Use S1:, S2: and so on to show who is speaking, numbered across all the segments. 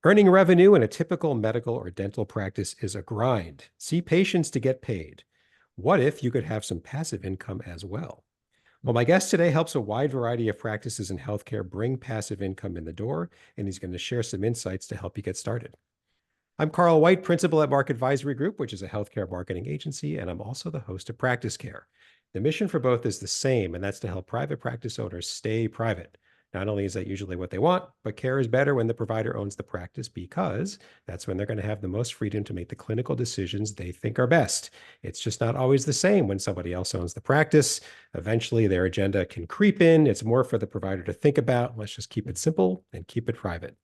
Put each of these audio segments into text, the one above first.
S1: Earning revenue in a typical medical or dental practice is a grind. See patients to get paid. What if you could have some passive income as well? Well, my guest today helps a wide variety of practices in healthcare bring passive income in the door, and he's going to share some insights to help you get started. I'm Carl White, principal at Mark Advisory Group, which is a healthcare marketing agency, and I'm also the host of Practice Care. The mission for both is the same, and that's to help private practice owners stay private. Not only is that usually what they want, but care is better when the provider owns the practice because that's when they're going to have the most freedom to make the clinical decisions they think are best. It's just not always the same when somebody else owns the practice. Eventually, their agenda can creep in. It's more for the provider to think about. Let's just keep it simple and keep it private.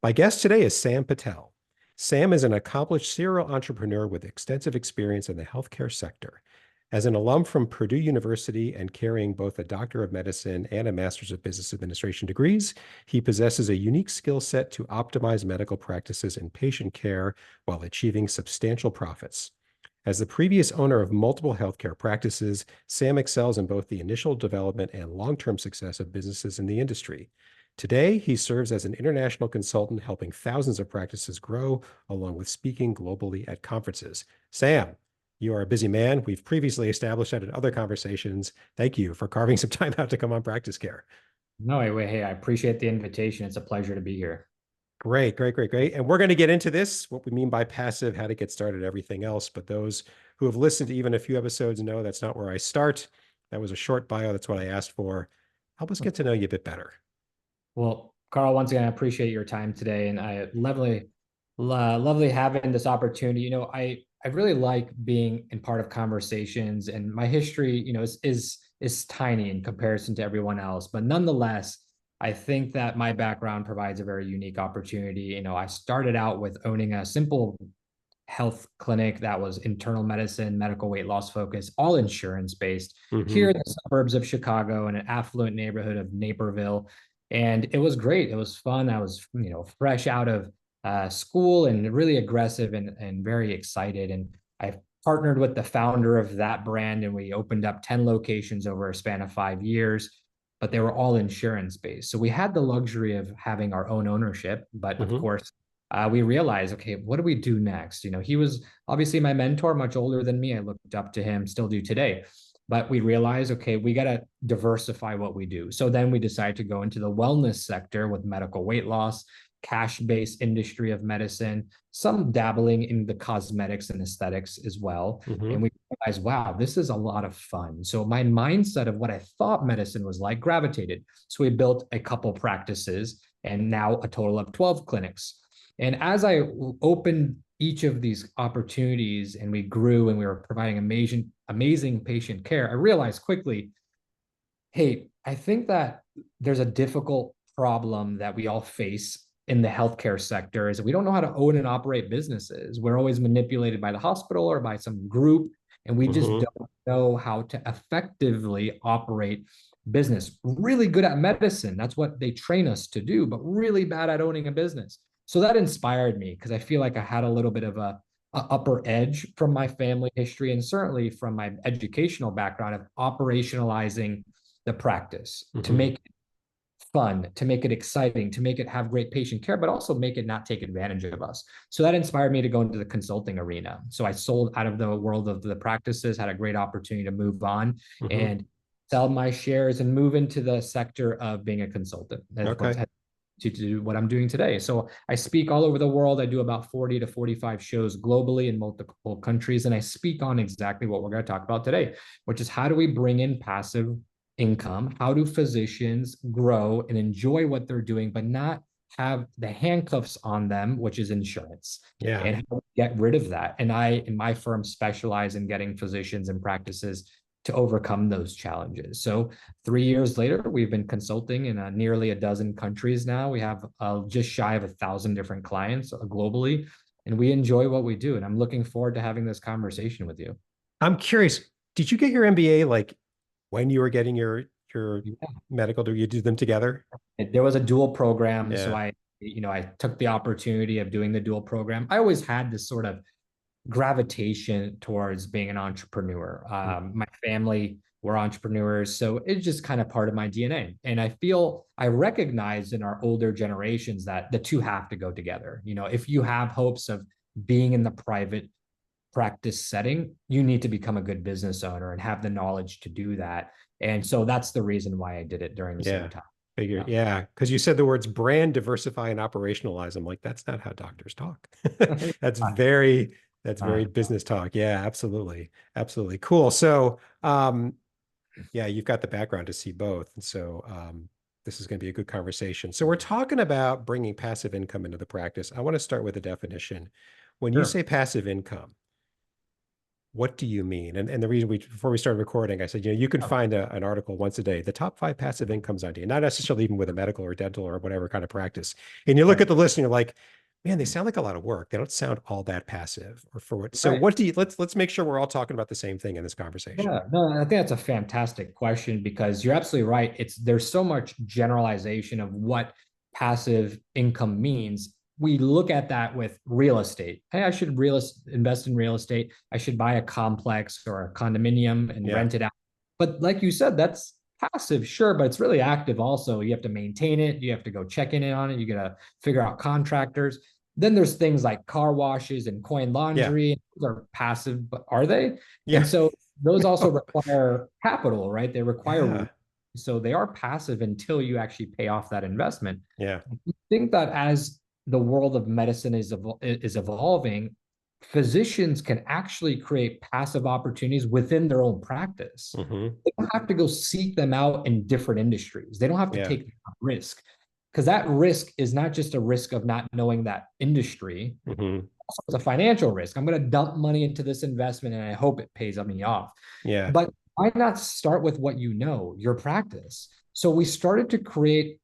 S1: My guest today is Sam Patel. Sam is an accomplished serial entrepreneur with extensive experience in the healthcare sector. As an alum from Purdue University and carrying both a Doctor of Medicine and a Master's of Business Administration degrees, he possesses a unique skill set to optimize medical practices and patient care while achieving substantial profits. As the previous owner of multiple healthcare practices, Sam excels in both the initial development and long-term success of businesses in the industry. Today, he serves as an international consultant, helping thousands of practices grow, along with speaking globally at conferences. Sam, you are a busy man. We've previously established that in other conversations. Thank you for carving some time out to come on Practice Care.
S2: No, hey, I appreciate the invitation. It's a pleasure to be here.
S1: Great, great, great, great. And we're going to get into this, what we mean by passive, how to get started, everything else. But those who have listened to even a few episodes know that's not where I start. That was a short bio. That's what I asked for. Help us get to know you a bit better.
S2: Well, Carl, once again, I appreciate your time today, and I lovely having this opportunity. I really like being in part of conversations, and my history, is tiny in comparison to everyone else, but nonetheless, I think that my background provides a very unique opportunity. I started out with owning a simple health clinic that was internal medicine, medical weight loss focused, all insurance based
S1: Mm-hmm.
S2: here in the suburbs of Chicago in an affluent neighborhood of Naperville. And it was great. It was fun. I was, fresh out of school and really aggressive and very excited. And I partnered with the founder of that brand and we opened up 10 locations over a span of 5 years, but they were all insurance based. So we had the luxury of having our own ownership, but of
S1: Mm-hmm.
S2: course, we realized, okay, what do we do next? He was obviously my mentor, much older than me. I looked up to him, still do today. But we realized, okay, we got to diversify what we do. So then we decided to go into the wellness sector with medical weight loss, cash-based industry of medicine, some dabbling in the cosmetics and aesthetics as well.
S1: Mm-hmm.
S2: And we realized, wow, this is a lot of fun. So my mindset of what I thought medicine was like gravitated. So we built a couple practices and now a total of 12 clinics. And as I opened each of these opportunities and we grew and we were providing amazing patient care, I realized quickly, hey, I think that there's a difficult problem that we all face in the healthcare sector is that we don't know how to own and operate businesses. We're always manipulated by the hospital or by some group, and we just
S1: Mm-hmm.
S2: don't know how to effectively operate business. Really good at medicine. That's what they train us to do, but really bad at owning a business. So that inspired me because I feel like I had a little bit of a upper edge from my family history and certainly from my educational background of operationalizing the practice to
S1: Mm-hmm.
S2: make it fun, to make it exciting, to make it have great patient care, but also make it not take advantage of us. So that inspired me to go into the consulting arena. So I sold out of the world of the practices, had a great opportunity to move on
S1: Mm-hmm.
S2: and sell my shares and move into the sector of being a consultant. That's what
S1: Okay.
S2: to do what I'm doing today. So I speak all over the world. I do about 40 to 45 shows globally in multiple countries. And I speak on exactly what we're going to talk about today, which is how do we bring in passive income? How do physicians grow and enjoy what they're doing, but not have the handcuffs on them, which is insurance,
S1: Yeah.
S2: and how to get rid of that. And I, in my firm, specialize in getting physicians and practices to overcome those challenges. So 3 years later, we've been consulting in nearly a dozen countries now. We have just shy of 1,000 different clients globally, and we enjoy what we do. And I'm looking forward to having this conversation with you.
S1: I'm curious, did you get your MBA like when you were getting your medical, do you do them together?
S2: There was a dual program, so
S1: Yeah.
S2: I took the opportunity of doing the dual program. I always had this sort of gravitation towards being an entrepreneur. My family We're entrepreneurs. So it's just kind of part of my DNA. And I feel I recognize in our older generations that the two have to go together. If you have hopes of being in the private practice setting, you need to become a good business owner and have the knowledge to do that. And so that's the reason why I did it during the same
S1: Yeah.
S2: time.
S1: Figure.
S2: Yeah.
S1: Yeah. Because you said the words brand, diversify, and operationalize. I'm like, that's not how doctors talk. That's very, that's very business talk. Yeah, absolutely. Absolutely. Cool. So, yeah, you've got the background to see both. And so, this is going to be a good conversation. So we're talking about bringing passive income into the practice. I want to start with a definition. When you
S2: Sure.
S1: say passive income, what do you mean? And the reason before we started recording, I said, you can find an article once a day, the top 5 passive incomes idea, not necessarily even with a medical or dental or whatever kind of practice. And you look
S2: Right.
S1: at the list and you're like, man, they sound like a lot of work. They don't sound all that passive or for what. So
S2: Right.
S1: what do you, let's make sure we're all talking about the same thing in this conversation.
S2: Yeah, no, I think that's a fantastic question because you're absolutely right. There's so much generalization of what passive income means. We look at that with real estate. Hey, I should invest in real estate. I should buy a complex or a condominium and
S1: Yeah.
S2: rent it out. But like you said, that's passive, sure, but it's really active also. You have to maintain it. You have to go check in on it. You got to figure out contractors. Then there's things like car washes and coin
S1: Yeah.
S2: laundry. Those are passive, but are they? And
S1: Yeah.
S2: so those also require capital, right? They require,
S1: Yeah.
S2: so they are passive until you actually pay off that investment.
S1: Yeah.
S2: I think that as the world of medicine is evolving, physicians can actually create passive opportunities within their own practice.
S1: Mm-hmm.
S2: They don't have to go seek them out in different industries. They don't have to
S1: Yeah.
S2: take that risk because that risk is not just a risk of not knowing that industry.
S1: Mm-hmm.
S2: It's a financial risk. I'm going to dump money into this investment and I hope it pays me off.
S1: Yeah.
S2: But why not start with what you know, your practice? So we started to create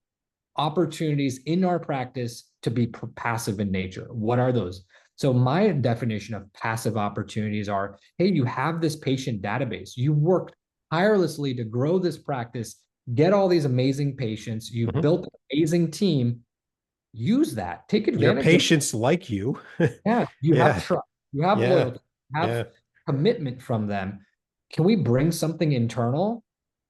S2: opportunities in our practice to be passive in nature. What are those? So my definition of passive opportunities are, hey, you have this patient database. You worked tirelessly to grow this practice, get all these amazing patients. You
S1: Mm-hmm.
S2: built an amazing team. Use that. Take
S1: Your
S2: advantage of.
S1: patients like you.
S2: Yeah, you have
S1: Yeah.
S2: trust, you have
S1: Yeah.
S2: loyalty, you
S1: Yeah.
S2: have commitment from them. Can we bring something internal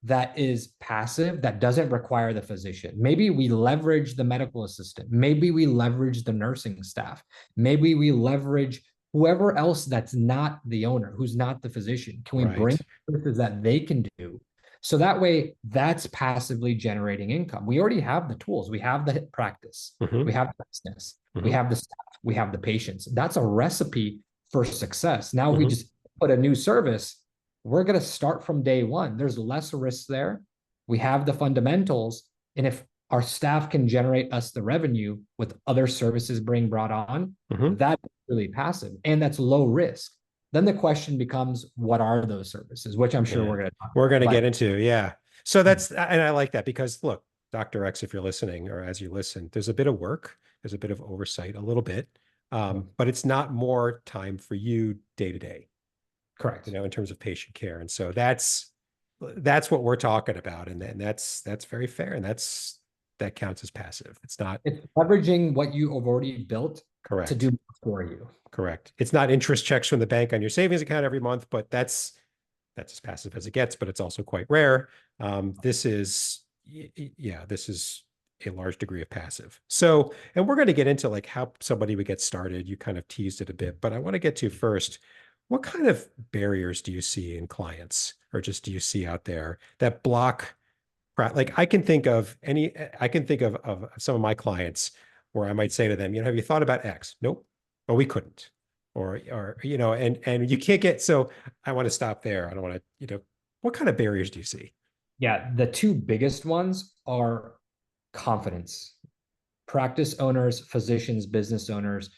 S2: that is passive, that doesn't require the physician? Maybe we leverage the medical assistant. Maybe we leverage the nursing staff. Maybe we leverage whoever else that's not the owner, who's not the physician. Can we bring
S1: Right.
S2: services that they can do? So that way, that's passively generating income. We already have the tools. We have the practice.
S1: Mm-hmm.
S2: We have the business. We
S1: Mm-hmm.
S2: have the staff. We have the patients. That's a recipe for success. Now we
S1: Mm-hmm.
S2: just put a new service. We're going to start from day one. There's less risk there. We have the fundamentals. And if our staff can generate us the revenue with other services being brought on,
S1: Mm-hmm.
S2: that's really passive and that's low risk. Then the question becomes, what are those services? Which I'm sure
S1: Yeah.
S2: we're going to talk
S1: We're going to
S2: about.
S1: get into, yeah. So that's, and I like that because look, Dr. X, if you're listening or as you listen, there's a bit of work, there's a bit of oversight, a little bit, but it's not more time for you day to day,
S2: Correct.
S1: in terms of patient care. And so that's what we're talking about. And that's very fair. And that counts as passive. It's not
S2: It's leveraging what you have already built to
S1: correct.
S2: do for you.
S1: Correct. It's not interest checks from the bank on your savings account every month, but that's as passive as it gets, but it's also quite rare. This is a large degree of passive. So, and we're going to get into like how somebody would get started. You kind of teased it a bit, but I want to get to first, what kind of barriers do you see in clients or just do you see out there that block, like I can think of some of my clients where I might say to them, have you thought about X? Nope. But we couldn't. Or and you can't get, so I want to stop there. I don't want to, what kind of barriers do you see?
S2: Yeah, the two biggest ones are confidence. Practice owners, physicians, business owners,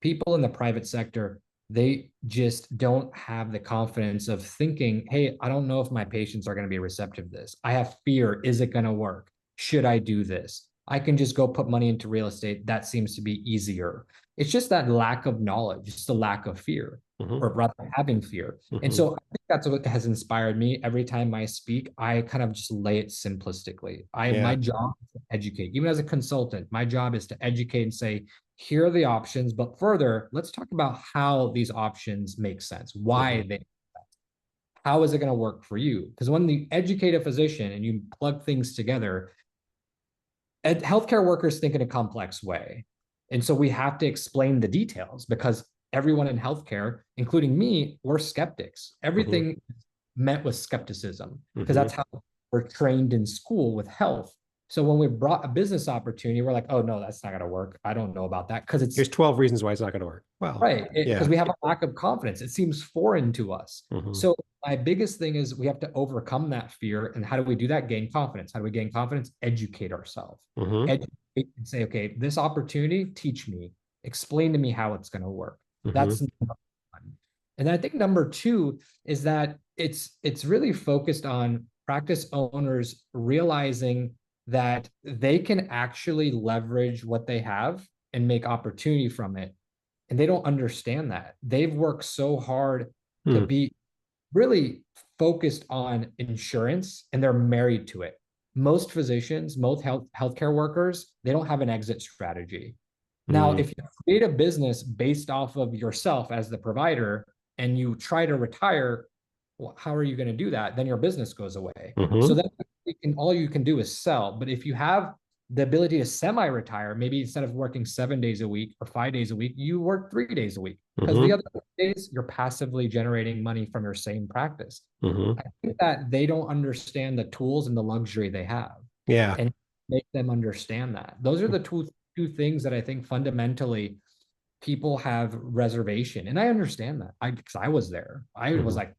S2: people in the private sector, they just don't have the confidence of thinking, hey, I don't know if my patients are going to be receptive to this. I have fear. Is it going to work? Should I do this? I can just go put money into real estate. That seems to be easier. It's just that lack of knowledge, just the lack of fear,
S1: Mm-hmm.
S2: or rather having fear. And
S1: Mm-hmm.
S2: so I think that's what has inspired me. Every time I speak, I kind of just lay it simplistically. My
S1: Yeah.
S2: job is to educate. Even as a consultant, my job is to educate and say, here are the options, but further, let's talk about how these options make sense, why
S1: Mm-hmm.
S2: they. How is it going to work for you? Because when you educate a physician and you plug things together, healthcare workers think in a complex way. And so we have to explain the details because everyone in healthcare, including me, we're skeptics.
S1: Mm-hmm.
S2: Everything met with skepticism because
S1: Mm-hmm.
S2: that's how we're trained in school with health. So when we brought a business opportunity, we're like, oh no, that's not going to work. I don't know about that because it's
S1: Here's 12 reasons why it's not going to work. Well,
S2: right. Because
S1: yeah.
S2: we have a lack of confidence. It seems foreign to us.
S1: Mm-hmm.
S2: So my biggest thing is we have to overcome that fear. And how do we do that? Gain confidence. How do we gain confidence? Educate ourselves.
S1: Mm-hmm.
S2: Educate and say, okay, this opportunity, teach me, explain to me how it's going to work.
S1: Mm-hmm.
S2: That's number one. And I think number two is that it's really focused on practice owners realizing that they can actually leverage what they have and make opportunity from it, and they don't understand that. They've worked so hard to
S1: Hmm.
S2: be really focused on insurance and they're married to it. Most physicians, most healthcare workers, they don't have an exit strategy. Now,
S1: Hmm.
S2: if you create a business based off of yourself as the provider and you try to retire, well, how are you going to do that? Then your business goes away. So
S1: Mm-hmm.
S2: then all you can do is sell. But if you have the ability to semi-retire, maybe instead of working 7 days a week or 5 days a week, you work 3 days a week because the
S1: Mm-hmm.
S2: other days you're passively generating money from your same practice.
S1: Mm-hmm.
S2: I think that they don't understand the tools and the luxury they have
S1: Yeah.
S2: and make them understand that. Those are the two things that I think fundamentally people have reservation. And I understand that. Because I was there. I was
S1: Mm-hmm.
S2: like,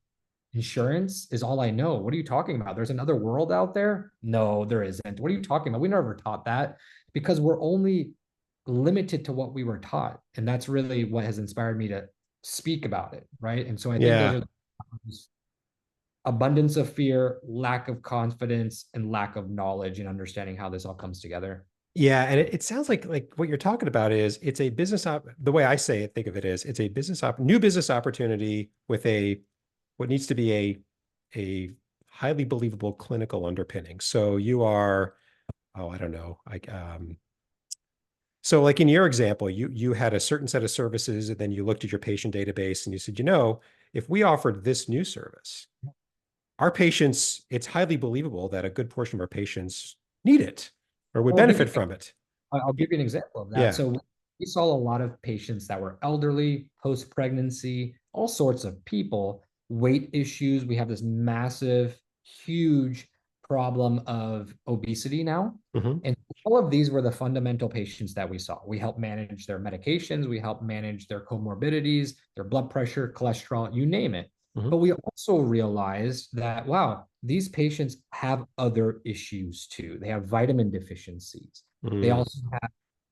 S2: insurance is all I know. What are you talking about? There's another world out there? No, there isn't. What are you talking about? We never taught that because we're only limited to what we were taught. And that's really what has inspired me to speak about it. Right. And so I think those
S1: Yeah.
S2: are abundance of fear, lack of confidence, and lack of knowledge and understanding how this all comes together.
S1: Yeah, and it sounds like what you're talking about is it's a business the way I say it, think of it is it's a new business opportunity with a what needs to be a highly believable clinical underpinning. So you are, oh, I don't know, like so like in your example, you had a certain set of services and then you looked at your patient database and you said, if we offered this new service, our patients, it's highly believable that a good portion of our patients need it or would
S2: I'll give you
S1: benefit from it.
S2: I'll give you an example of that.
S1: Yeah.
S2: So we saw a lot of patients that were elderly, post-pregnancy, all sorts of people, weight issues. We have this massive, huge problem of obesity now.
S1: Hmm.
S2: And all of these were the fundamental patients that we saw. We helped manage their medications, we helped manage their comorbidities, their blood pressure, cholesterol, you name it.
S1: Hmm.
S2: But we also realized that, wow, these patients have other issues too. They have vitamin deficiencies. They
S1: Hmm.
S2: also have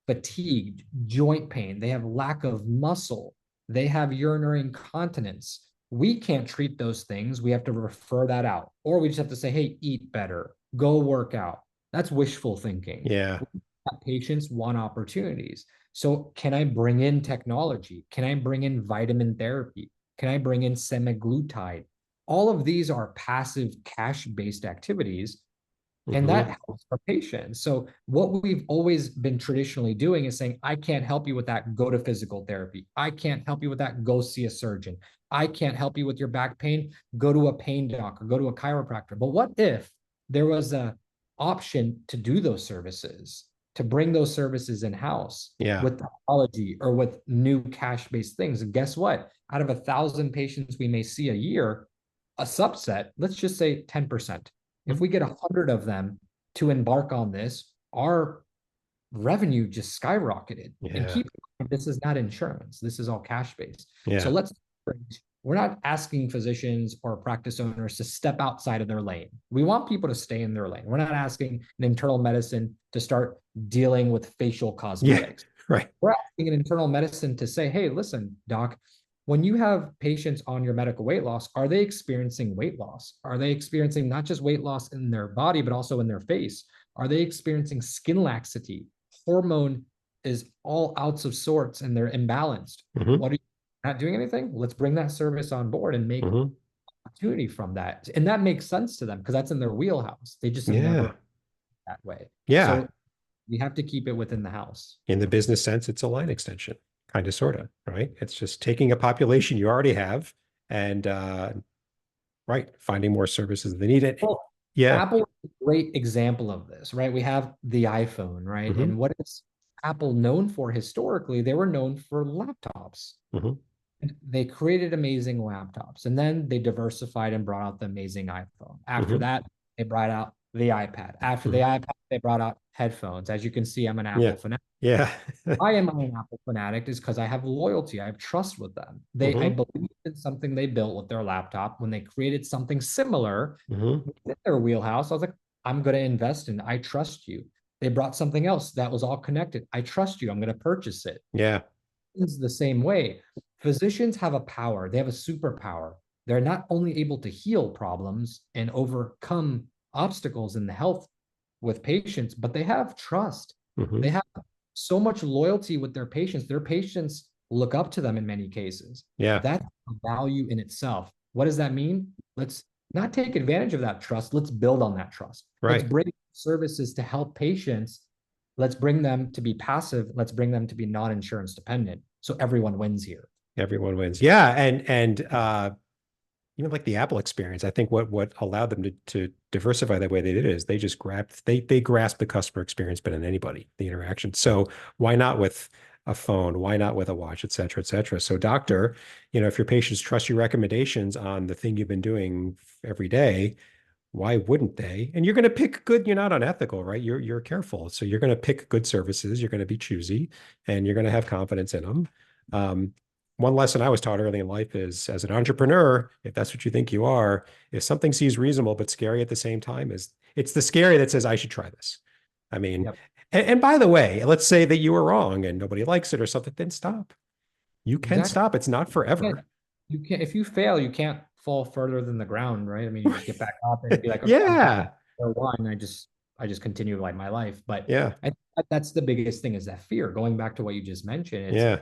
S2: fatigue, joint pain. They have lack of muscle. They have urinary incontinence. We can't treat those things. We have to refer that out. Or we just have to say, hey, eat better, go work out. That's wishful thinking.
S1: Yeah.
S2: Patients want opportunities. So, can I bring in technology? Can I bring in vitamin therapy? Can I bring in semaglutide? All of these are passive cash based activities and
S1: Hmm.
S2: that helps our patients. So what we've always been traditionally doing is saying, I can't help you with that, go to physical therapy. I can't help you with that, go see a surgeon. I can't help you with your back pain, go to a pain doc or go to a chiropractor. But what if there was a option to do those services, to bring those services in-house
S1: Yeah.
S2: with technology or with new cash-based things? And guess what? Out of 1,000 patients we may see a year, a subset, let's just say 10%. If we get 100 of them to embark on this, our revenue just skyrocketed. And
S1: Yeah.
S2: keep this is not insurance. This is all cash based. So
S1: Yeah.
S2: we're not asking physicians or practice owners to step outside of their lane. We want people to stay in their lane. We're not asking an internal medicine to start dealing with facial
S1: Yeah.
S2: cosmetics.
S1: Right.
S2: We're asking an internal medicine to say, hey, listen, doc, when you have patients on your medical weight loss, are they experiencing weight loss? Are they experiencing not just weight loss in their body, but also in their face? Are they experiencing skin laxity? Hormone is all outs of sorts and they're imbalanced.
S1: Hmm.
S2: What are you not doing anything? Let's bring that service on board and make
S1: Hmm.
S2: opportunity from that. And that makes sense to them because that's in their wheelhouse. They just have
S1: Yeah.
S2: never that way.
S1: Yeah.
S2: So we have to keep it within the house.
S1: In the business sense, it's a line extension, kind of, sort of, right? It's just taking a population you already have and Right. Finding more services they need it.
S2: Well,
S1: Yeah.
S2: Apple is a great example of this, right? We have the iPhone, right?
S1: Hmm.
S2: And what is Apple known for historically? They were known for laptops.
S1: Hmm.
S2: They created amazing laptops, and then they diversified and brought out the amazing iPhone. After
S1: Hmm.
S2: that, they brought out the iPad. After the
S1: Hmm.
S2: iPad, they brought out headphones. As you can see, I'm an
S1: Yeah.
S2: Apple fanatic.
S1: Yeah.
S2: Why am I an Apple fanatic? Is because I have loyalty, I have trust with them. I
S1: Hmm.
S2: believe in something they built with their laptop. When they created something similar
S1: Hmm.
S2: within their wheelhouse, I was like, I'm going to invest in. I trust you. They brought something else that was all connected. I trust you. I'm going to purchase it.
S1: Yeah.
S2: It's the same way. Physicians have a power. They have a superpower. They're not only able to heal problems and overcome obstacles in the health with patients, but they have trust.
S1: Hmm.
S2: They have so much loyalty with their patients. Their patients look up to them in many cases.
S1: Yeah.
S2: That's a value in itself. What does that mean? Let's not take advantage of that trust. Let's build on that trust. Let's
S1: Right.
S2: bring services to help patients. Let's bring them to be passive. Let's bring them to be non-insurance dependent. So everyone wins here.
S1: Everyone wins. Yeah. And even like the Apple experience, I think what allowed them to diversify that way they did is they grasped the customer experience better than anybody, the interaction. So why not with a phone? Why not with a watch, et cetera, et cetera? So doctor, if your patients trust your recommendations on the thing you've been doing every day, why wouldn't they? And you're going to pick good, you're not unethical, right? You're careful. So you're going to pick good services, you're going to be choosy, and you're going to have confidence in them. Um, One lesson I was taught early in life is as an entrepreneur, if that's what you think you are, if something seems reasonable but scary at the same time, is it's the scary that says I should try this. I mean,
S2: Yep.
S1: and by the way, let's say that you were wrong and nobody likes it or something, then stop. You can
S2: Exactly.
S1: stop. It's not
S2: Yeah.
S1: forever.
S2: You can't, if you fail, you can't fall further than the ground, right? I mean, you just get back up and be like, okay, I'm back
S1: Yeah.
S2: to one. I just continue like my life. But
S1: Yeah.
S2: I think that's the biggest thing is that fear. Going back to what you just mentioned, it's
S1: Yeah.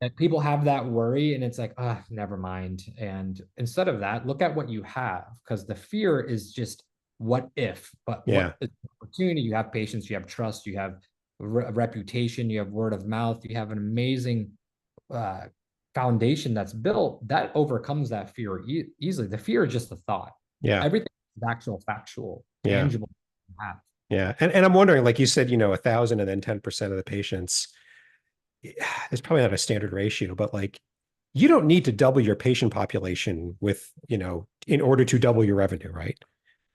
S2: that people have that worry and it's like, ah, never mind. And instead of that, look at what you have because the fear is just what if, but
S1: Yeah.
S2: what is the opportunity? You have patience, you have trust, you have reputation, you have word of mouth, you have an amazing uh, foundation that's built that overcomes that fear easily. The fear is just the thought.
S1: Yeah.
S2: Everything is actual, factual,
S1: Yeah.
S2: tangible. You have.
S1: Yeah. And I'm wondering, like you said, 1,000 and then 10% of the patients, it's probably not a standard ratio, but like you don't need to double your patient population in order to double your revenue, right?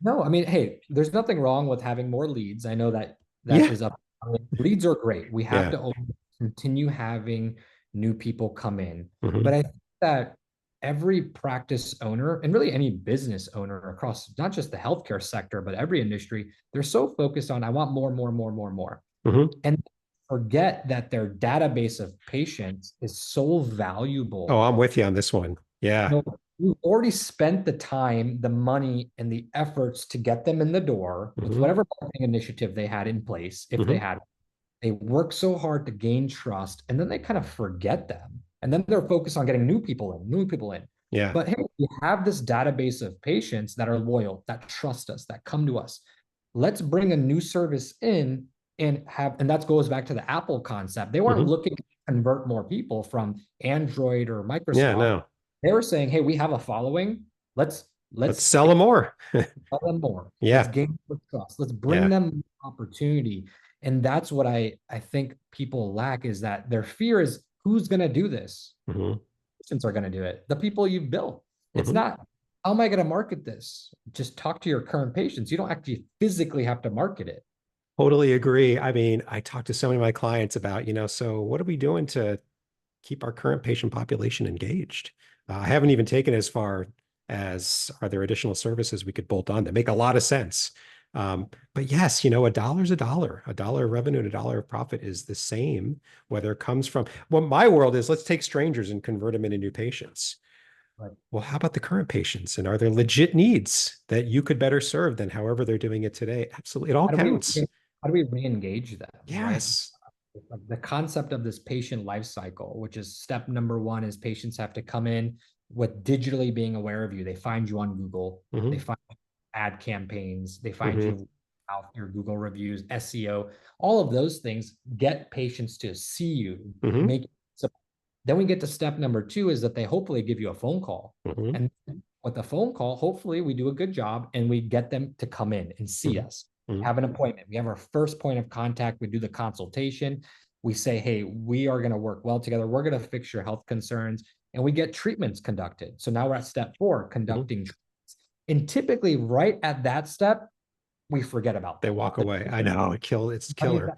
S2: No, I mean, hey, there's nothing wrong with having more leads. I know that that
S1: Yeah.
S2: is up. I mean, leads are great. We have
S1: Yeah.
S2: to continue having new people come in.
S1: Hmm.
S2: But I think that every practice owner and really any business owner across not just the healthcare sector, but every industry, they're so focused on I want more, more, more, more, more.
S1: Hmm.
S2: And forget that their database of patients is so
S1: Oh,
S2: valuable.
S1: I'm with you on this one. Yeah.
S2: No, you already spent the time, the money, and the efforts to get them in the door with
S1: Hmm.
S2: whatever marketing initiative they had in place, if they
S1: Hmm.
S2: had. They work so hard to gain trust, and then they kind of forget them. And then they're focused on getting new people in, new people in.
S1: Yeah.
S2: But hey, we have this database of patients that are loyal, that trust us, that come to us. Let's bring a new service in and that goes back to the Apple concept. They weren't
S1: Hmm.
S2: looking to convert more people from Android or
S1: Yeah.
S2: Microsoft.
S1: No,
S2: They were saying, hey, we have a following. Let's
S1: let's
S2: let's
S1: sell them more.
S2: tell them more. Let's
S1: Yeah.
S2: gain more trust. Let's bring
S1: Yeah.
S2: them opportunity. And that's what I think people lack is that their fear is who's going to do this?
S1: Hmm.
S2: Patients are going to do it. The people you've built. It's
S1: Hmm.
S2: not, how am I going to market this? Just talk to your current patients. You don't actually physically have to market it.
S1: Totally agree. I mean, I talked to so many of my clients about, so what are we doing to keep our current patient population engaged? I haven't even taken as far as are there additional services we could bolt on that make a lot of sense. But yes, a dollar's a dollar. A dollar of revenue and a dollar of profit is the same, whether it comes from what my world is, let's take strangers and convert them into new patients.
S2: Right.
S1: Well, how about the current patients? And are there legit needs that you could better serve than however they're doing it today? Absolutely. It all
S2: How do we
S1: counts.
S2: how do we re-engage them, right?
S1: Yes.
S2: The concept of this patient life cycle, which is step number one, is patients have to come in with digitally being aware of you. They find you on Google, they
S1: Hmm.
S2: find ad campaigns, they find
S1: Hmm.
S2: you out your Google reviews, SEO, all of those things get patients to see you,
S1: Hmm.
S2: make so then we get to step number two is that they hopefully give you a phone call.
S1: Hmm.
S2: And with a phone call, hopefully we do a good job and we get them to come in and see
S1: Mhm.
S2: us,
S1: Mhm.
S2: have an appointment. We have our first point of contact. We do the consultation. We say, hey, we are going to work well together. We're going to fix your health concerns, and we get treatments conducted. So now we're at step 4,
S1: Mhm.
S2: conducting treatments. And typically right at that step, we forget about
S1: They
S2: them.
S1: walk away. I know it's
S2: I mean,
S1: killer.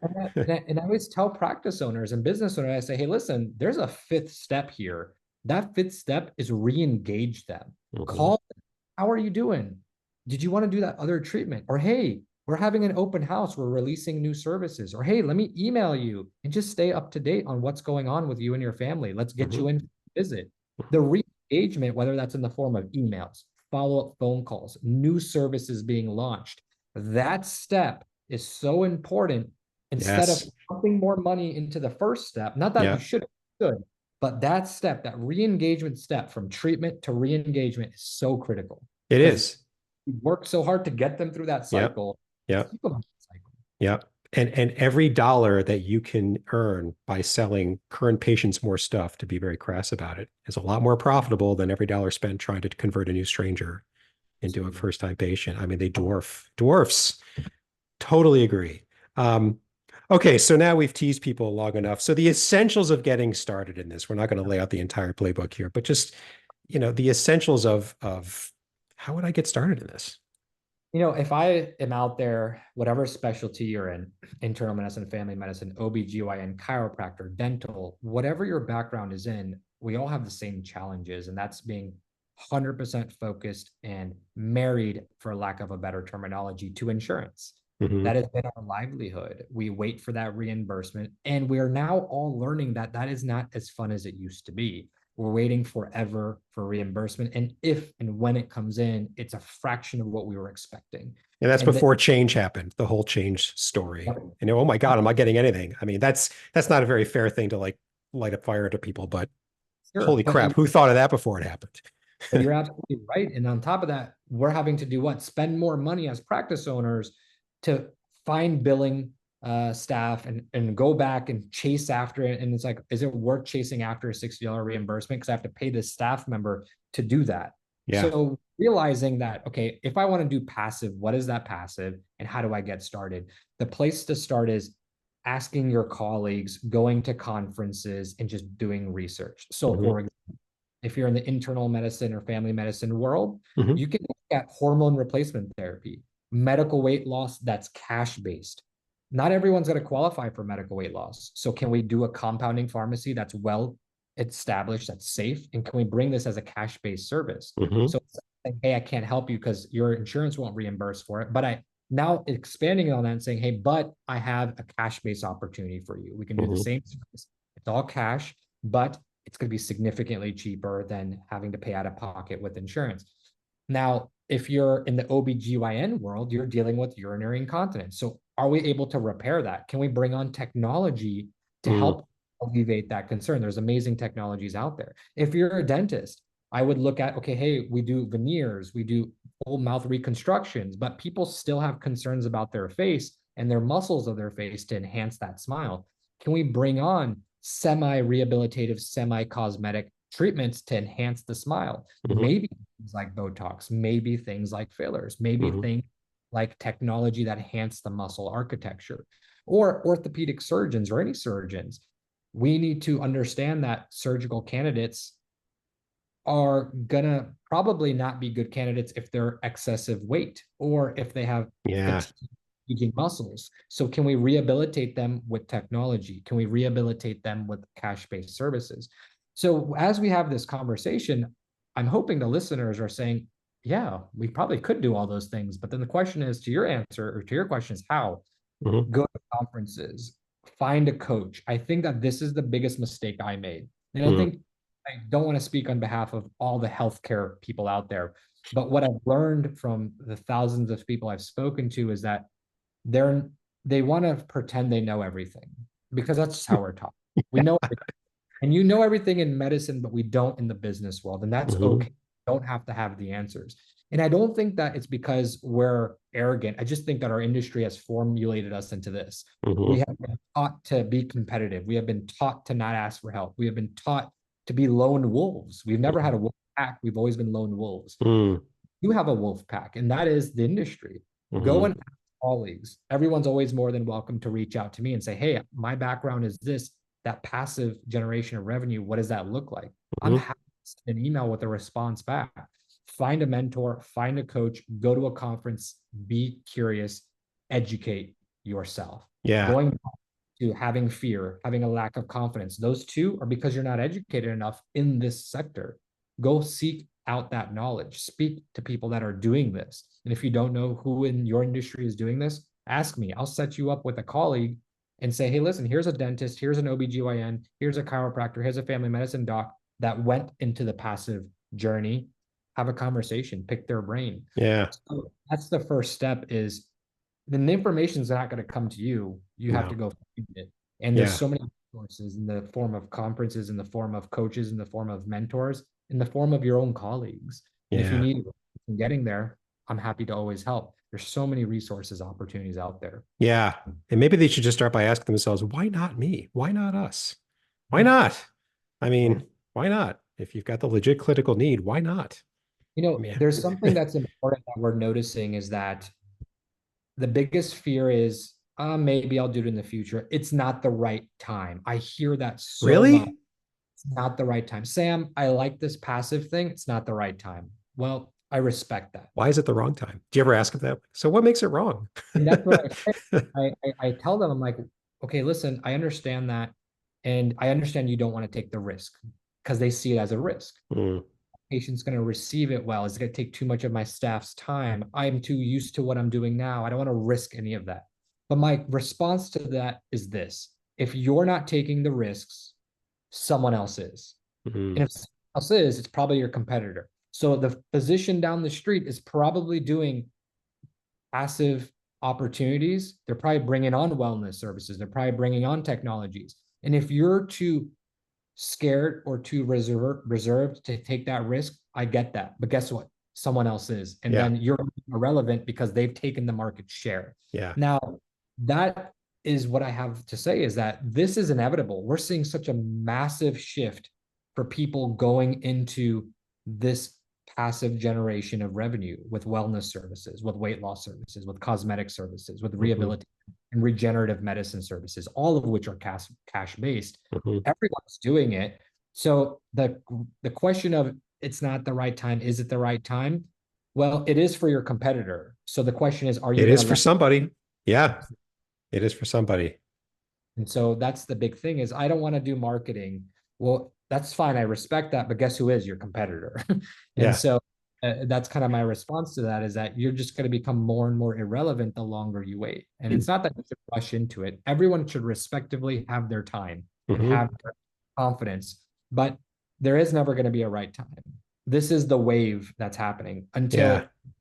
S2: and I always tell practice owners and business owners, I say, hey, listen, there's a 5th step here. That 5th step is re-engage them.
S1: Mhm.
S2: Call them. How are you doing? Did you want to do that other treatment? Or hey, we're having an open house. We're releasing new services. Or hey, let me email you and just stay up to date on what's going on with you and your family. Let's get
S1: Mhm.
S2: you in for a visit. The
S1: Mhm.
S2: re-engagement, whether that's in the form of emails, follow-up phone calls, new services being launched, that step is so important. Instead of
S1: Yes.
S2: pumping more money into the first step, not that you
S1: Yeah,
S2: should, but that step, that re-engagement step from treatment to re-engagement is so critical
S1: it
S2: because
S1: is.
S2: you work so hard to get them through that
S1: Yep.
S2: cycle.
S1: Yep.
S2: Keep them in that cycle.
S1: Yep. And every dollar that you can earn by selling current patients more stuff, to be very crass about it, is a lot more profitable than every dollar spent trying to convert a new stranger into a
S2: Absolutely.
S1: first-time patient. I mean, they dwarfs. Totally agree. Um, okay, so now we've teased people long enough. So the essentials of getting started in this, we're not going to lay out the entire playbook here, but just, the essentials of how would I get started in this?
S2: If I am out there, whatever specialty you're in, internal medicine, family medicine, OBGYN, chiropractor, dental, whatever your background is in, we all have the same challenges, and that's being 100% focused and married, for lack of a better terminology, to insurance.
S1: Hmm.
S2: That has been our livelihood. We wait for that reimbursement, and we are now all learning that that is not as fun as it used to be. We're waiting forever for reimbursement. And if and when it comes in, it's a fraction of what we were expecting.
S1: And that's
S2: And
S1: before change happened, the whole change story.
S2: the,
S1: And oh my God, I'm not getting anything. I mean, that's not a very fair thing to like light a fire to people, but
S2: sure,
S1: holy crap, who thought of that before it happened?
S2: but you're absolutely right. And on top of that, we're having to do what? Spend more money as practice owners to find billing staff and go back and chase after it. And it's like, is it worth chasing after a $60 reimbursement? Because I have to pay this staff member to do that.
S1: Yeah.
S2: So realizing that, okay, if I want to do passive, what is that passive and how do I get started? The place to start is asking your colleagues, going to conferences, and just doing research. So,
S1: Hmm.
S2: for example, if you're in the internal medicine or family medicine world,
S1: Hmm.
S2: you can look at hormone replacement therapy, medical weight loss that's cash based. Not everyone's going to qualify for medical weight loss. So, can we do a compounding pharmacy that's well established, that's safe? And can we bring this as a cash based service?
S1: Hmm.
S2: So, saying, hey, I can't help you because your insurance won't reimburse for it. But I now expanding on that and saying, hey, but I have a cash based opportunity for you. We can do the
S1: Hmm.
S2: same service. It's all cash, but it's going to be significantly cheaper than having to pay out of pocket with insurance. Now, if you're in the OBGYN world, you're dealing with urinary incontinence. So, are we able to repair that? Can we bring on technology to
S1: Hmm.
S2: help alleviate that concern? There's amazing technologies out there. If you're a dentist, I would look at, okay, hey, we do veneers, we do full mouth reconstructions, but people still have concerns about their face and their muscles of their face to enhance that smile. Can we bring on semi-rehabilitative, semi-cosmetic treatments to enhance the smile?
S1: Hmm.
S2: Maybe things like Botox, maybe things like fillers, maybe
S1: Hmm.
S2: things like technology that enhance the muscle architecture, or orthopedic surgeons or any surgeons. We need to understand that surgical candidates are gonna probably not be good candidates if they're excessive weight or if they have
S1: Yeah.
S2: fatiguing muscles. So can we rehabilitate them with technology? Can we rehabilitate them with cash-based services? So as we have this conversation, I'm hoping the listeners are saying, yeah, we probably could do all those things. But then the question is, to your answer or to your question is how?
S1: Hmm.
S2: Go to conferences, find a coach. I think that this is the biggest mistake I made. And I
S1: Hmm.
S2: think I don't want to speak on behalf of all the healthcare people out there, but what I've learned from the thousands of people I've spoken to is that they're they want to pretend they know everything because that's just how we're taught. We know everything. And you know everything in medicine, but we don't in the business world. And that's
S1: Hmm.
S2: okay. You don't have to have the answers. And I don't think that it's because we're arrogant. I just think that our industry has formulated us into this. We
S1: Hmm.
S2: have been taught to be competitive. We have been taught to not ask for help. We have been taught to be lone wolves. We've never had a wolf pack. We've always been lone wolves.
S1: Mm,
S2: You have a wolf pack, and that is the industry. Go
S1: mhm.
S2: and ask colleagues. Everyone's always more than welcome to reach out to me and say, hey, my background is this, that passive generation of revenue. What does that look like? I'm
S1: Mhm.
S2: happy to send an email with a response back. Find a mentor, find a coach, go to a conference, be curious, educate yourself.
S1: Yeah.
S2: Going to having fear, having a lack of confidence. Those two are because you're not educated enough in this sector. Go seek out that knowledge. Speak to people that are doing this. And if you don't know who in your industry is doing this, ask me. I'll set you up with a colleague and say, hey, listen, here's a dentist, here's an OBGYN, here's a chiropractor, here's a family medicine doc that went into the passive journey. Have a conversation, pick their brain.
S1: Yeah.
S2: So that's the first step is the information is not going to come to you. You have to
S1: No.
S2: go find it. And there's
S1: Yeah.
S2: so many resources in the form of conferences, in the form of coaches, in the form of mentors, in the form of your own colleagues. And if you
S1: Yeah.
S2: need getting there, I'm happy to always help. There's so many resources, opportunities out there.
S1: Yeah. And maybe they should just start by asking themselves, why not me? Why not us? Why
S2: Yeah.
S1: not? I mean, why not? If you've got the legit clinical need, why not? I mean,
S2: There's something that's important that we're noticing is that the biggest fear is maybe I'll do it in the future. It's not the right time. I hear that so much.
S1: really?
S2: It's not the right time. Sam, I like this passive thing. It's not the right time. Well, I respect that.
S1: Why is it the wrong time? Do you ever ask them that? So what makes it wrong?
S2: And that's what I say. I tell them, I'm like, okay, listen, I understand that. And I understand you don't want to take the risk because they see it as a risk.
S1: Mm,
S2: Patient's going to receive it well. Is it going to take too much of my staff's time? I'm too used to what I'm doing now. I don't want to risk any of that. But my response to that is this: if you're not taking the risks, someone else is.
S1: mm,
S2: And if someone else is, it's probably your competitor. So the physician down the street is probably doing passive opportunities. They're probably bringing on wellness services. They're probably bringing on technologies. And if you're too scared or too reserved to take that risk, I get that. But guess what? Someone else is. And
S1: yeah.
S2: then you're irrelevant because they've taken the market share.
S1: Yeah.
S2: Now, that is what I have to say is that this is inevitable. We're seeing such a massive shift for people going into this passive generation of revenue with wellness services, with weight loss services, with cosmetic services, with
S1: Hmm.
S2: rehabilitation and regenerative medicine services, all of which are cash based.
S1: Hmm.
S2: Everyone's doing it. So the question of it's not the right time, is it the right time? Well, it is for your competitor. So the question is, are you
S1: It
S2: going
S1: is
S2: to
S1: for
S2: let?
S1: somebody. Yeah, it is for somebody.
S2: And so that's the big thing is I don't want to do marketing. Well, that's fine. I respect that, but guess who is your competitor? And
S1: Yeah.
S2: so that's kind of my response to that is that you're just going to become more and more irrelevant the longer you wait. And it's not that you should rush into it. Everyone should respectively have their time and
S1: Hmm.
S2: have their confidence, but there is never going to be a right time. This is the wave that's happening
S1: Yeah.
S2: until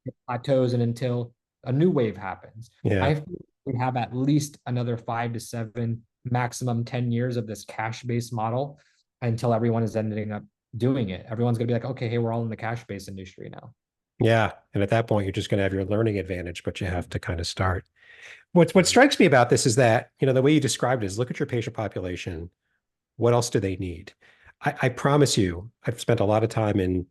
S2: it plateaus and until a new wave happens.
S1: Yeah.
S2: I feel we have at least another 5 to 7, maximum 10 years of this cash-based model until everyone is ending up doing it. Everyone's going to be like, okay, hey, we're all in the cash-based industry now.
S1: Yeah. And at that point, you're just going to have your learning advantage, but you have to kind of start. What strikes me about this is that, the way you described it is look at your patient population. What else do they need? I promise you, I've spent a lot of time in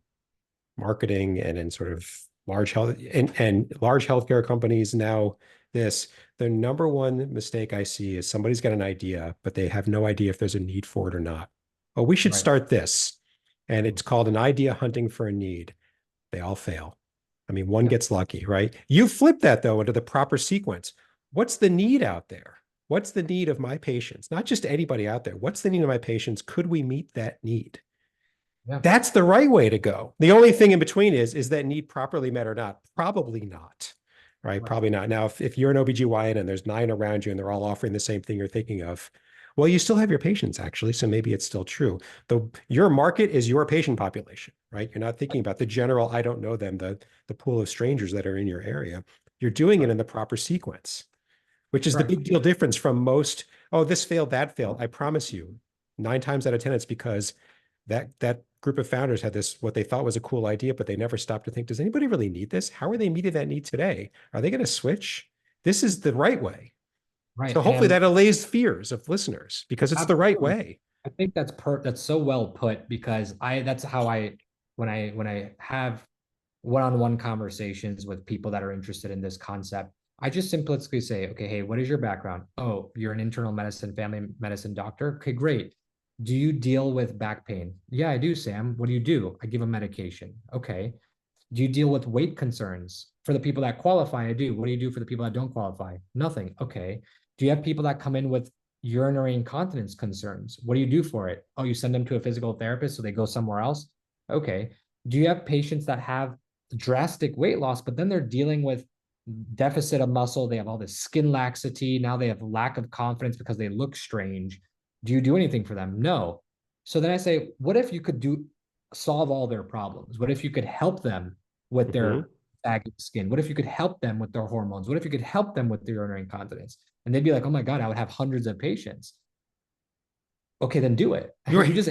S1: marketing and in sort of large health and large healthcare companies now. The number one mistake I see is somebody's got an idea, but they have no idea if there's a need for it or not. Oh, we should
S2: Right.
S1: start this. And it's called an idea hunting for a need. They all fail. I mean, one
S2: Yep.
S1: gets lucky, right? You flip that though into the proper sequence. What's the need out there? What's the need of my patients? Not just anybody out there. What's the need of my patients? Could we meet that need?
S2: Yeah.
S1: That's the right way to go. The only thing in between is that need properly met or not? Probably not, right?
S2: Right.
S1: Probably not. Now, if you're an OBGYN and there's 9 around you and they're all offering the same thing you're thinking of, well, you still have your patients actually, so maybe it's still true. Though your market is your patient population, right? You're not thinking about the general, I don't know them, the pool of strangers that are in your area. You're doing it in the proper sequence, which is the
S2: Right.
S1: big deal difference from most, oh, this failed, that failed. I promise you, 9 times out of 10, it's because that group of founders had this, what they thought was a cool idea, but they never stopped to think, does anybody really need this? How are they meeting that need today? Are they going to switch? This is the right way.
S2: Right.
S1: So hopefully
S2: And
S1: that allays fears of listeners because it's the right
S2: absolutely.
S1: way.
S2: I think that's so well put because that's how I when I have one-on-one conversations with people that are interested in this concept, I just simplistically say, okay, hey, what is your background? Oh, you're an internal medicine, family medicine doctor. Okay, great. Do you deal with back pain? Yeah, I do, Sam. What do you do? I give them medication. Okay. Do you deal with weight concerns? For the people that qualify, I do. What do you do for the people that don't qualify? Nothing. Okay. Do you have people that come in with urinary incontinence concerns? What do you do for it? Oh, you send them to a physical therapist so they go somewhere else? Okay. Do you have patients that have drastic weight loss, but then they're dealing with deficit of muscle? They have all this skin laxity. Now they have lack of confidence because they look strange. Do you do anything for them? No. So then I say, what if you could solve all their problems? What if you could help them with
S1: Mhm.
S2: their sagging skin? What if you could help them with their hormones? What if you could help them with their urinary incontinence? And they'd be like, oh my God, I would have hundreds of patients. Okay, then do it.
S1: You're
S2: You
S1: right.
S2: just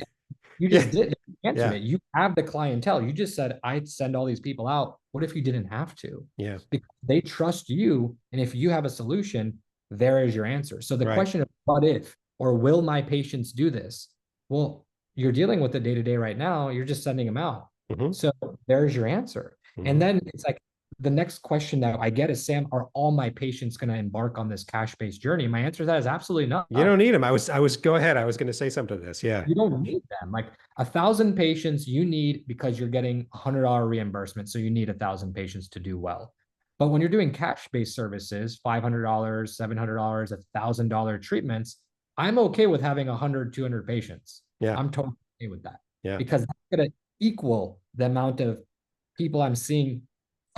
S2: you
S1: Yeah.
S2: just did answered
S1: Yeah.
S2: it. You have the clientele. You just said I'd send all these people out. What if you didn't have to?
S1: Yeah.
S2: Because they trust you. And if you have a solution, there is your answer. So the
S1: Right.
S2: question of what if or will my patients do this? Well, you're dealing with it day to day right now. You're just sending them out.
S1: Hmm.
S2: So there's your answer. And
S1: Hmm.
S2: then it's like the next question that I get is, Sam, are all my patients going to embark on this cash-based journey? My answer to that is absolutely not.
S1: You don't need them. Go ahead. I was going to say something to this. Yeah.
S2: You don't need them. Like 1,000 patients you need because you're getting $100 reimbursement. So you need 1,000 patients to do well. But when you're doing cash-based services, $500, $700, $1,000 treatments, I'm okay with having 100, 200 patients.
S1: Yeah.
S2: I'm totally okay with that
S1: Yeah.
S2: because that's going to equal the amount of people I'm seeing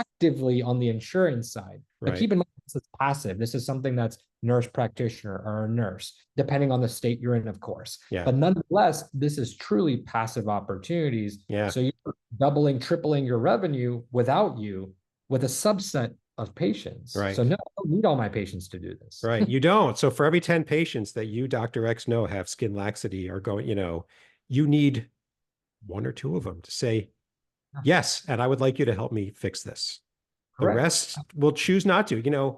S2: actively on the insurance side. But
S1: Right.
S2: keep in mind, this is passive. This is something that's nurse practitioner or a nurse, depending on the state you're in, of course.
S1: Yeah.
S2: But nonetheless, this is truly passive opportunities.
S1: Yeah.
S2: So you're doubling, tripling your revenue without you with a subset of patients.
S1: Right.
S2: So no, I don't need all my patients to do this.
S1: Right. You don't. So for every 10 patients that you, Dr. X, know have skin laxity or going, you need one or two of them to say, yes, and I would like you to help me fix this. The
S2: Correct.
S1: rest will choose not to.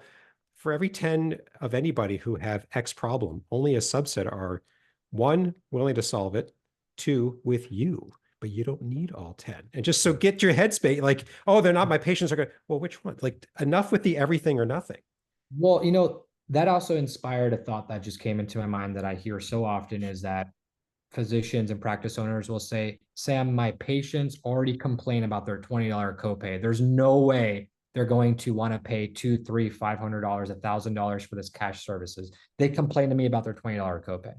S1: For every 10 of anybody who have X problem, only a subset are one, willing to solve it, two, with you, but you don't need all 10. And just so get your headspace, like, oh, they're not my patients are good. Well, which one? Like enough with the everything or nothing.
S2: Well, that also inspired a thought that just came into my mind that I hear so often is that physicians and practice owners will say, Sam, my patients already complain about their $20 copay. There's no way they're going to want to pay $200, $300, $500, $1,000 for this cash services. They complain to me about their $20 copay.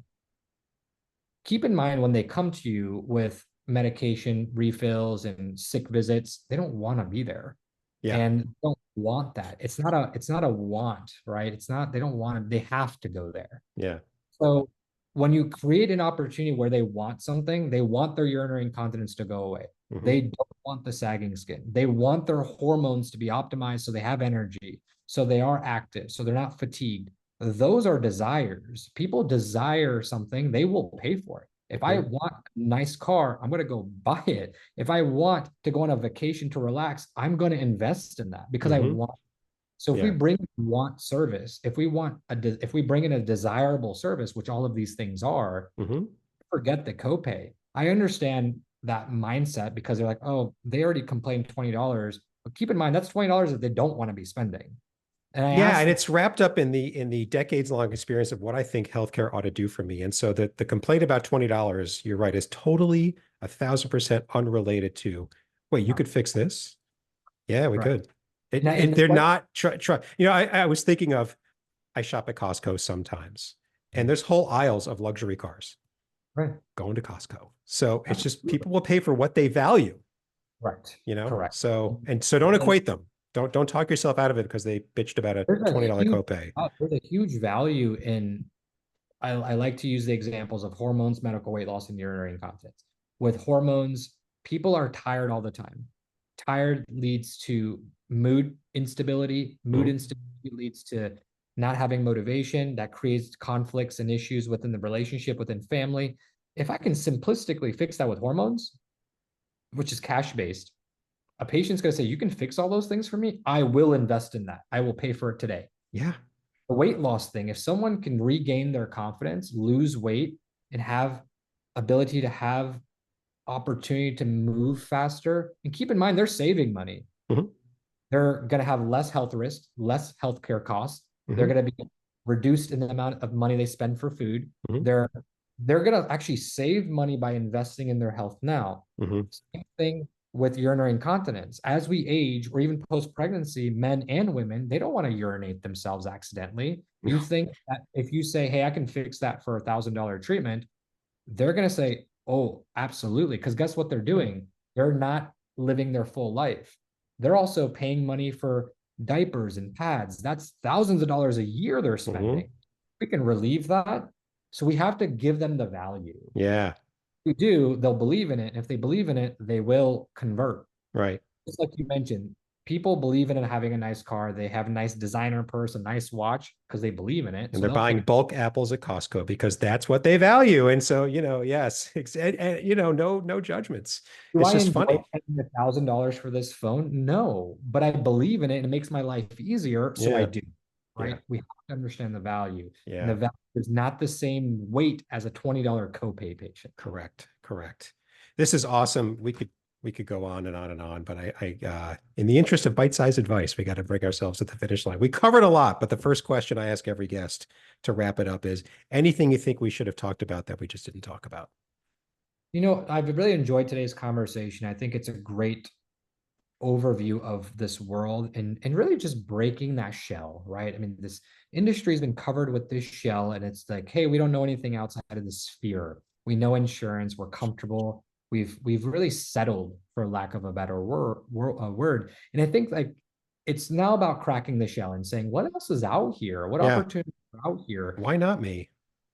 S2: Keep in mind when they come to you with medication refills and sick visits, they don't want to be there
S1: Yeah.
S2: and don't want that. It's not a want, right? It's not, they don't want to, they have to go there.
S1: Yeah.
S2: So when you create an opportunity where they want something, they want their urinary incontinence to go away.
S1: Hmm.
S2: They don't want the sagging skin. They want their hormones to be optimized so they have energy, so they are active, so they're not fatigued. Those are desires. People desire something, they will pay for it. If I
S1: Hmm.
S2: want a nice car, I'm going to go buy it. If I want to go on a vacation to relax, I'm going to invest in that because I
S1: Hmm.
S2: want. So if we
S1: Yeah.
S2: bring want service, if we bring in a desirable service, which all of these things are,
S1: Hmm.
S2: forget the copay. I understand that mindset because they're like, oh, they already complained $20. But keep in mind that's $20 that they don't want to be spending. And I
S1: Yeah,
S2: asked
S1: and
S2: them,
S1: it's wrapped up in the decades long experience of what I think healthcare ought to do for me. And so the complaint about $20, you're right, is totally 1,000% unrelated to, wait, you could fix this? Yeah, we
S2: right.
S1: could.
S2: And the
S1: They're
S2: question,
S1: not try. I was thinking of I shop at Costco sometimes, and there's whole aisles of luxury cars
S2: right,
S1: going to Costco. So it's just people will pay for what they value,
S2: right,
S1: you know?
S2: correct.
S1: So don't equate them. Don't talk yourself out of it because they bitched about a
S2: There's a
S1: $20
S2: huge,
S1: copay.
S2: there's a huge value in. I like to use the examples of hormones, medical weight loss, and urinary incontinence. With hormones, people are tired all the time. Tired leads to mood instability. Mood
S1: Mhm.
S2: instability leads to not having motivation. That creates conflicts and issues within the relationship, within family. If I can simplistically fix that with hormones, which is cash based, a patient's going to say, you can fix all those things for me. I will invest in that. I will pay for it today.
S1: Yeah.
S2: The weight loss thing, if someone can regain their confidence, lose weight, and have ability to have opportunity to move faster. And keep in mind, they're saving money.
S1: Mhm.
S2: They're going to have less health risk, less healthcare costs. They're
S1: Mhm.
S2: going to be reduced in the amount of money they spend for food.
S1: Mhm.
S2: They're going to actually save money by investing in their health now.
S1: Mhm.
S2: Same thing with urinary incontinence. As we age, or even post-pregnancy, men and women, they don't want to urinate themselves accidentally. You think that if you say, hey, I can fix that for $1,000 treatment, they're going to say, oh, absolutely. Because guess what they're doing? They're not living their full life. They're also paying money for diapers and pads. That's thousands of dollars a year they're
S1: Mhm.
S2: spending. We can relieve that. So we have to give them the value.
S1: Yeah.
S2: If we do, they'll believe in it. If they believe in it, they will convert.
S1: Right.
S2: Just like you mentioned, people believe in it having a nice car. They have a nice designer purse, a nice watch because they believe in it.
S1: And
S2: So
S1: they're
S2: they'll pay.
S1: buying bulk apples at Costco because that's what they value. And so, yes, no judgments.
S2: Do
S1: It's
S2: I
S1: just
S2: enjoy
S1: funny.
S2: paying $1,000 for this phone? No, but I believe in it and it makes my life easier. So I
S1: Yeah.
S2: do,
S1: Yeah.
S2: right? We have to understand the value. And the
S1: Yeah.
S2: value is not the same weight as a $20 copay patient.
S1: Correct. Correct. This is awesome. We could go on and on and on, but in the interest of bite-sized advice, we got to bring ourselves to the finish line. We covered a lot, but the first question I ask every guest to wrap it up is anything you think we should have talked about that we just didn't talk about?
S2: I've really enjoyed today's conversation. I think it's a great overview of this world and really just breaking that shell, right? I mean, this industry has been covered with this shell, and it's like, hey, we don't know anything outside of the sphere. We know insurance, we're comfortable. We've really settled, for lack of a better word. And I think like it's now about cracking the shell and saying, what else is out here? What
S1: Yeah.
S2: opportunities are out here?
S1: Why not me?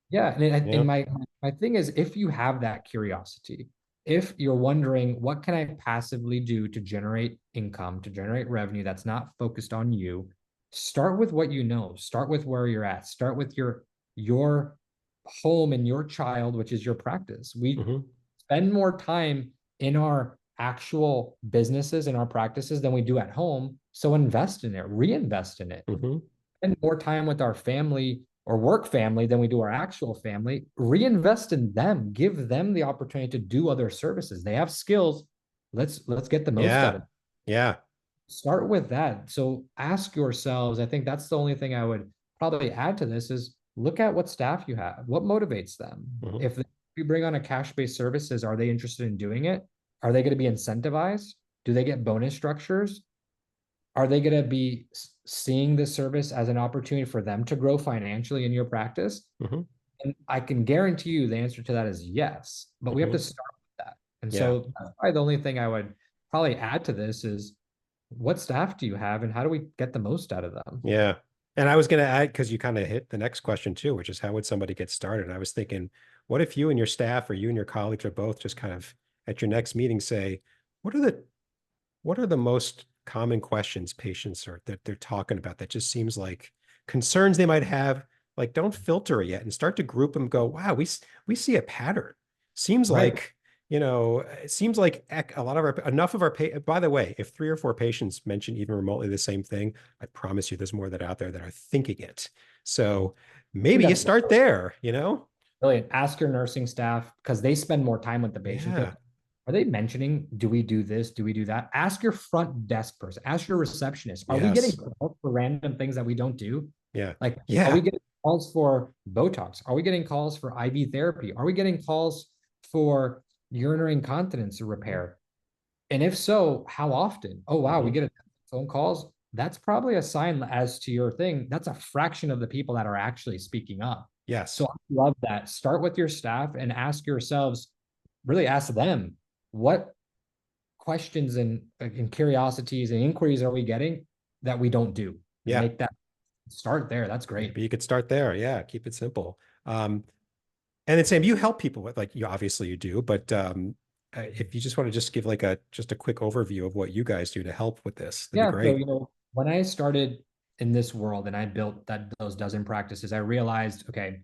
S2: Yeah, and
S1: Yeah.
S2: my thing is, if you have that curiosity, if you're wondering what can I passively do to generate income, to generate revenue that's not focused on you, start with what you know. Start with where you're at. Start with your home and your child, which is your practice. We
S1: Hmm.
S2: spend more time in our actual businesses and our practices than we do at home. So invest in it, reinvest in it,
S1: Hmm.
S2: spend more time with our family or work family than we do our actual family. Reinvest in them, give them the opportunity to do other services. They have skills. Let's get the most out
S1: Yeah.
S2: of it.
S1: Yeah.
S2: Start with that. So ask yourselves, I think that's the only thing I would probably add to this is look at what staff you have, what motivates them.
S1: Hmm.
S2: If you bring on a cash-based services, are they interested in doing it? Are they going to be incentivized? Do they get bonus structures? Are they going to be seeing this service as an opportunity for them to grow financially in your practice?
S1: Hmm.
S2: And I can guarantee you the answer to that is yes, but we have to
S1: Hmm.
S2: start with that. And
S1: Yeah.
S2: so that's probably the only thing I would probably add to this is what staff do you have and how do we get the most out of them?
S1: Yeah. And I was going to add, because you kind of hit the next question too, which is how would somebody get started? And I was thinking, what if you and your staff or you and your colleagues are both just kind of at your next meeting say, what are the what are the most common questions patients are that they're talking about that just seems like concerns they might have? Like, don't filter it yet and start to group them. Go, wow, we see a pattern. Seems
S2: Right.
S1: like it seems like a lot of our enough of our by the way, if 3 or 4 patients mention even remotely the same thing, I promise you there's more that out there that are thinking it. So
S2: I think
S1: maybe you
S2: that's
S1: start there,
S2: brilliant. Ask your nursing staff because they spend more time with the patient. Go,
S1: Yeah.
S2: are they mentioning, do we do this? Do we do that? Ask your front desk person, ask your receptionist. Are we getting
S1: Yes.
S2: calls for random things that we don't do?
S1: Yeah.
S2: Like, are we
S1: Yeah.
S2: getting calls for Botox? Are we getting calls for IV therapy? Are we getting calls for urinary incontinence repair? And if so, how often? Oh, wow, we
S1: Hmm.
S2: get phone calls. That's probably a sign as to your thing. That's a fraction of the people that are actually speaking up.
S1: Yes.
S2: So I love that. Start with your staff and ask yourselves, really ask them, what questions and curiosities and inquiries are we getting that we don't do? And
S1: Yeah.
S2: make that start there. That's great.
S1: Maybe you could start there. Yeah, keep it simple. And then Sam, you help people with like you obviously you do, but if you just want to just give like a quick overview of what you guys do to help with this, that'd be
S2: Yeah. So,
S1: great.
S2: when I started in this world and I built those dozen practices, I realized, okay,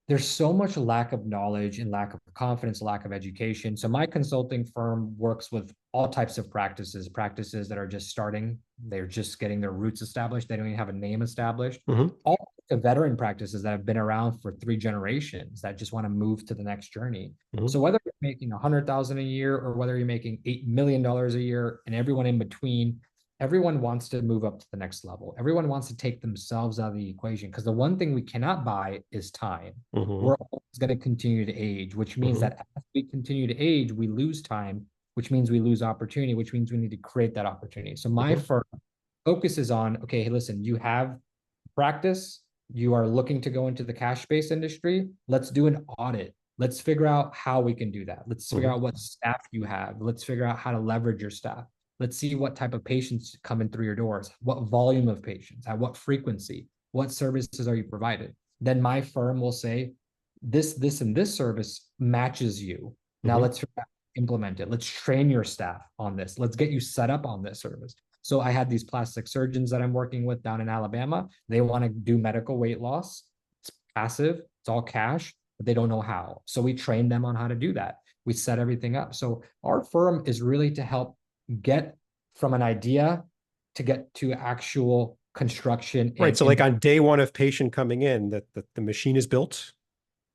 S2: there's so much lack of knowledge and lack of confidence, lack of education. So my consulting firm works with all types of practices that are just starting. They're just getting their roots established. They don't even have a name established.
S1: Hmm.
S2: All the veteran practices that have been around for 3 generations that just want to move to the next journey.
S1: Hmm.
S2: So whether you're making 100,000 a year or whether you're making $8 million a year, and everyone in between, everyone wants to move up to the next level. Everyone wants to take themselves out of the equation, because the one thing we cannot buy is time.
S1: Mhm.
S2: We're always going to continue to age, which means
S1: Mhm.
S2: that as we continue to age, we lose time, which means we lose opportunity, which means we need to create that opportunity. So my
S1: Mhm.
S2: firm focuses on, okay, hey, listen, you have practice, you are looking to go into the cash-based industry, let's do an audit. Let's figure out how we can do that. Let's figure
S1: Mhm.
S2: out what staff you have. Let's figure out how to leverage your staff. Let's see what type of patients come in through your doors, what volume of patients, at what frequency, what services are you provided. Then my firm will say, this, and this service matches you. Now
S1: Mhm.
S2: let's implement it. Let's train your staff on this. Let's get you set up on this service. So I had these plastic surgeons that I'm working with down in Alabama. They want to do medical weight loss. It's passive, it's all cash, but they don't know how. So we train them on how to do that. We set everything up. So our firm is really to help get from an idea to get to actual construction
S1: Right.
S2: and
S1: So like on day one of patient coming in, that the machine is built,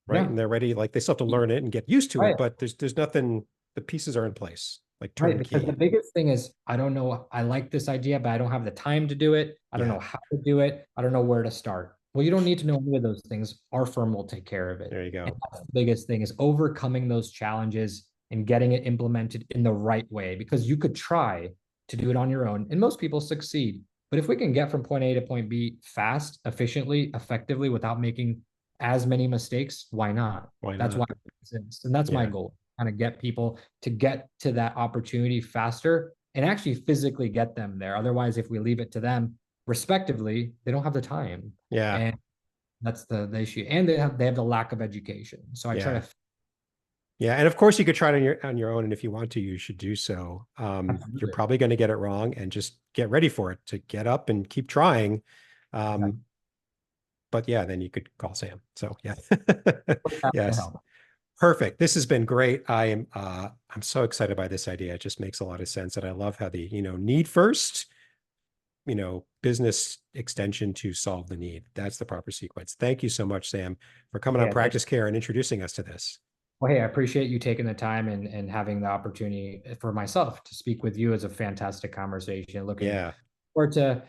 S1: right?
S2: yeah,
S1: And they're ready. Like they still have to learn it and get used to it,
S2: right.
S1: but there's nothing, the pieces are in place, like
S2: Right, because the
S1: turnkey.
S2: biggest thing is I don't know, I like this idea, but I don't have the time to do it. I don't
S1: Yeah.
S2: know how to do it. I don't know where to start. Well, you don't need to know any of those things. Our firm will take care of it.
S1: There you
S2: And
S1: go.
S2: that's the biggest thing is overcoming those challenges and getting it implemented in the right way, because you could try to do it on your own and most people succeed. But if we can get from point A to point B fast, efficiently, effectively, without making as many mistakes, why not?
S1: Why
S2: That's
S1: not?
S2: why it exists. And that's my
S1: Yeah.
S2: goal, kind of get people to get to that opportunity faster and actually physically get them there. Otherwise, if we leave it to them respectively, they don't have the time.
S1: Yeah.
S2: And that's the issue. And they have the lack of education. So I try
S1: Yeah.
S2: to
S1: Yeah. And of course you could try it on your own. And if you want to, you should do so. You're
S2: absolutely.
S1: probably going to get it wrong and just get ready for it to get up and keep trying. Um, but yeah, then you could call Sam. So yeah.
S2: Happy to
S1: Yes.
S2: help.
S1: Perfect. This has been great. I'm so excited by this idea. It just makes a lot of sense. And I love how the, need first, business extension to solve the need. That's the proper sequence. Thank you so much, Sam, for coming on
S2: Yeah, thank you.
S1: Practice Care and introducing us to this.
S2: Well, hey, I appreciate you taking the time and having the opportunity for myself to speak with you. As a fantastic conversation. Looking
S1: Yeah.
S2: forward to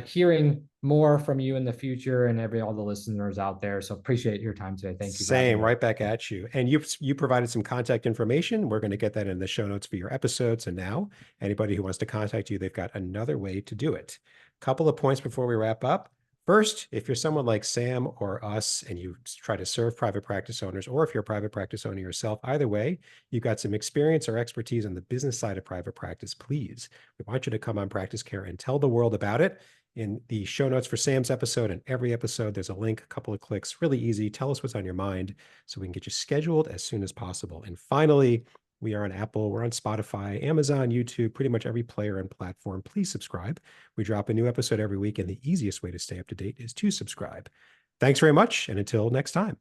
S2: hearing more from you in the future and all the listeners out there. So appreciate your time today. Thank you for having
S1: Same,
S2: me.
S1: right back at you. And you provided some contact information. We're going to get that in the show notes for your episodes. And now anybody who wants to contact you, they've got another way to do it. Couple of points before we wrap up. First, if you're someone like Sam or us and you try to serve private practice owners, or if you're a private practice owner yourself, either way, you've got some experience or expertise on the business side of private practice, please, we want you to come on Practice Care and tell the world about it. In the show notes for Sam's episode and every episode, there's a link, a couple of clicks, really easy. Tell us what's on your mind so we can get you scheduled as soon as possible. And finally, we are on Apple, we're on Spotify, Amazon, YouTube, pretty much every player and platform. Please subscribe. We drop a new episode every week, and the easiest way to stay up to date is to subscribe. Thanks very much, and until next time.